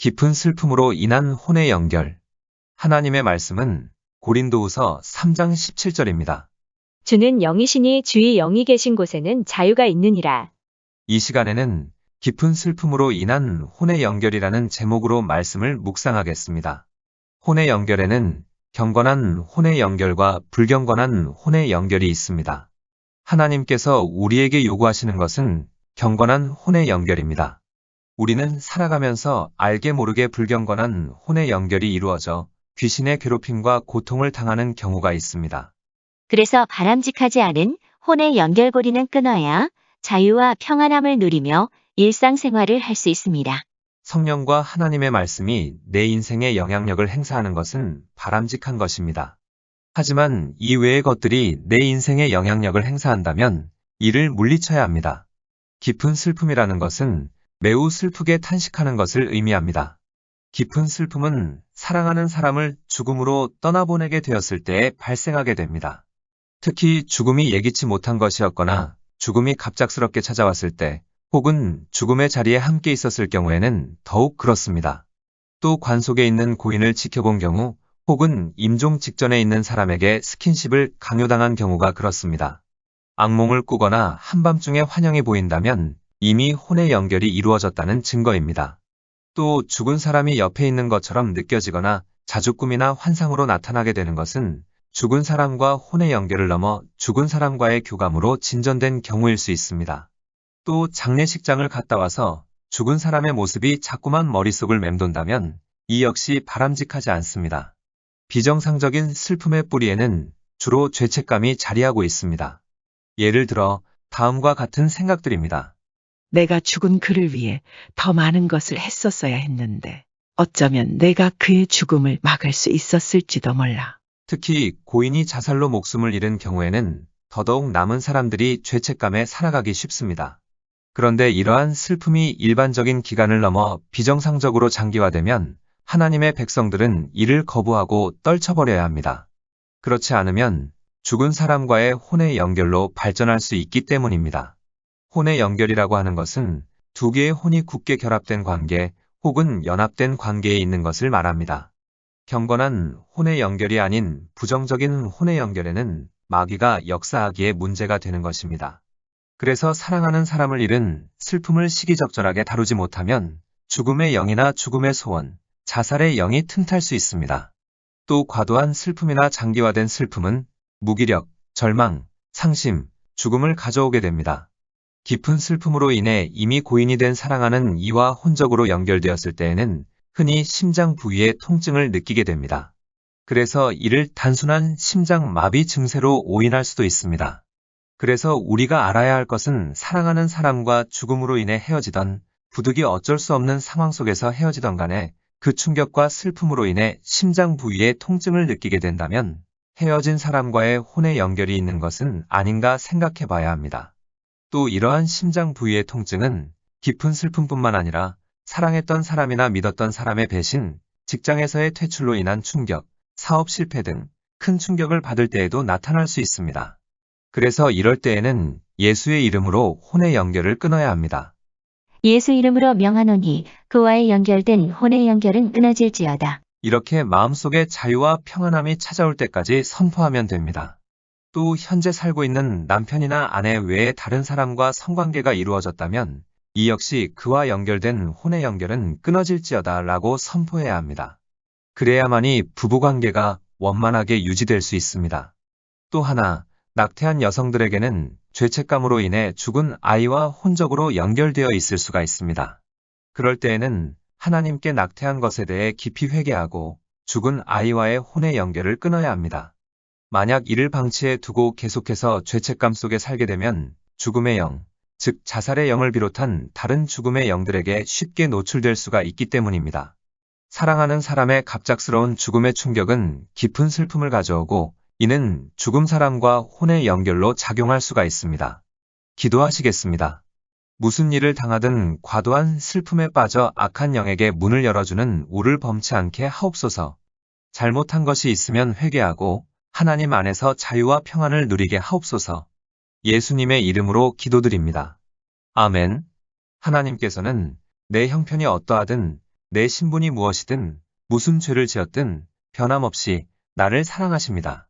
깊은 슬픔으로 인한 혼의 연결. 하나님의 말씀은 고린도후서 3장 17절입니다. 주는 영이시니 주의 영이 계신 곳에는 자유가 있느니라. 이 시간에는 깊은 슬픔으로 인한 혼의 연결이라는 제목으로 말씀을 묵상하겠습니다. 혼의 연결에는 경건한 혼의 연결과 불경건한 혼의 연결이 있습니다. 하나님께서 우리에게 요구하시는 것은 경건한 혼의 연결입니다. 우리는 살아가면서 알게 모르게 불경건한 혼의 연결이 이루어져 귀신의 괴롭힘과 고통을 당하는 경우가 있습니다. 그래서 바람직하지 않은 혼의 연결고리는 끊어야 자유와 평안함을 누리며 일상생활을 할 수 있습니다. 성령과 하나님의 말씀이 내 인생에 영향력을 행사하는 것은 바람직한 것입니다. 하지만 이 외의 것들이 내 인생에 영향력을 행사한다면 이를 물리쳐야 합니다. 깊은 슬픔이라는 것은 매우 슬프게 탄식하는 것을 의미합니다. 깊은 슬픔은 사랑하는 사람을 죽음으로 떠나보내게 되었을 때에 발생하게 됩니다. 특히 죽음이 예기치 못한 것이었거나 죽음이 갑작스럽게 찾아왔을 때 혹은 죽음의 자리에 함께 있었을 경우에는 더욱 그렇습니다. 또 관 속에 있는 고인을 지켜본 경우 혹은 임종 직전에 있는 사람에게 스킨십을 강요당한 경우가 그렇습니다. 악몽을 꾸거나 한밤중에 환영이 보인다면 이미 혼의 연결이 이루어졌다는 증거입니다. 또 죽은 사람이 옆에 있는 것처럼 느껴지거나 자주 꿈이나 환상으로 나타나게 되는 것은 죽은 사람과 혼의 연결을 넘어 죽은 사람과의 교감으로 진전된 경우일 수 있습니다. 또 장례식장을 갔다 와서 죽은 사람의 모습이 자꾸만 머릿속을 맴돈다면 이 역시 바람직하지 않습니다. 비정상적인 슬픔의 뿌리에는 주로 죄책감이 자리하고 있습니다. 예를 들어 다음과 같은 생각들입니다. 내가 죽은 그를 위해 더 많은 것을 했었어야 했는데 어쩌면 내가 그의 죽음을 막을 수 있었을지도 몰라. 특히 고인이 자살로 목숨을 잃은 경우에는 더더욱 남은 사람들이 죄책감에 살아가기 쉽습니다. 그런데 이러한 슬픔이 일반적인 기간을 넘어 비정상적으로 장기화되면 하나님의 백성들은 이를 거부하고 떨쳐버려야 합니다. 그렇지 않으면 죽은 사람과의 혼의 연결로 발전할 수 있기 때문입니다. 혼의 연결이라고 하는 것은 두 개의 혼이 굳게 결합된 관계 혹은 연합된 관계에 있는 것을 말합니다. 경건한 혼의 연결이 아닌 부정적인 혼의 연결에는 마귀가 역사하기에 문제가 되는 것입니다. 그래서 사랑하는 사람을 잃은 슬픔을 시기적절하게 다루지 못하면 죽음의 영이나 죽음의 소원, 자살의 영이 틈탈 수 있습니다. 또 과도한 슬픔이나 장기화된 슬픔은 무기력, 절망, 상심, 죽음을 가져오게 됩니다. 깊은 슬픔으로 인해 이미 고인이 된 사랑하는 이와 혼적으로 연결되었을 때에는 흔히 심장 부위의 통증을 느끼게 됩니다. 그래서 이를 단순한 심장 마비 증세로 오인할 수도 있습니다. 그래서 우리가 알아야 할 것은 사랑하는 사람과 죽음으로 인해 헤어지던 부득이 어쩔 수 없는 상황 속에서 헤어지던 간에 그 충격과 슬픔으로 인해 심장 부위의 통증을 느끼게 된다면 헤어진 사람과의 혼의 연결이 있는 것은 아닌가 생각해 봐야 합니다. 또 이러한 심장 부위의 통증은 깊은 슬픔뿐만 아니라 사랑했던 사람이나 믿었던 사람의 배신, 직장에서의 퇴출로 인한 충격, 사업 실패 등 큰 충격을 받을 때에도 나타날 수 있습니다. 그래서 이럴 때에는 예수의 이름으로 혼의 연결을 끊어야 합니다. 예수 이름으로 명하노니 그와의 연결된 혼의 연결은 끊어질지어다. 이렇게 마음속에 자유와 평안함이 찾아올 때까지 선포하면 됩니다. 또 현재 살고 있는 남편이나 아내 외에 다른 사람과 성관계가 이루어졌다면 이 역시 그와 연결된 혼의 연결은 끊어질지어다 라고 선포해야 합니다. 그래야만이 부부관계가 원만하게 유지될 수 있습니다. 또 하나, 낙태한 여성들에게는 죄책감으로 인해 죽은 아이와 혼적으로 연결되어 있을 수가 있습니다. 그럴 때에는 하나님께 낙태한 것에 대해 깊이 회개하고 죽은 아이와의 혼의 연결을 끊어야 합니다. 만약 이를 방치해 두고 계속해서 죄책감 속에 살게 되면 죽음의 영, 즉 자살의 영을 비롯한 다른 죽음의 영들에게 쉽게 노출될 수가 있기 때문입니다. 사랑하는 사람의 갑작스러운 죽음의 충격은 깊은 슬픔을 가져오고 이는 죽음 사람과 혼의 연결로 작용할 수가 있습니다. 기도하시겠습니다. 무슨 일을 당하든 과도한 슬픔에 빠져 악한 영에게 문을 열어주는 우를 범치 않게 하옵소서. 잘못한 것이 있으면 회개하고 하나님 안에서 자유와 평안을 누리게 하옵소서. 예수님의 이름으로 기도드립니다. 아멘. 하나님께서는 내 형편이 어떠하든 내 신분이 무엇이든 무슨 죄를 지었든 변함없이 나를 사랑하십니다.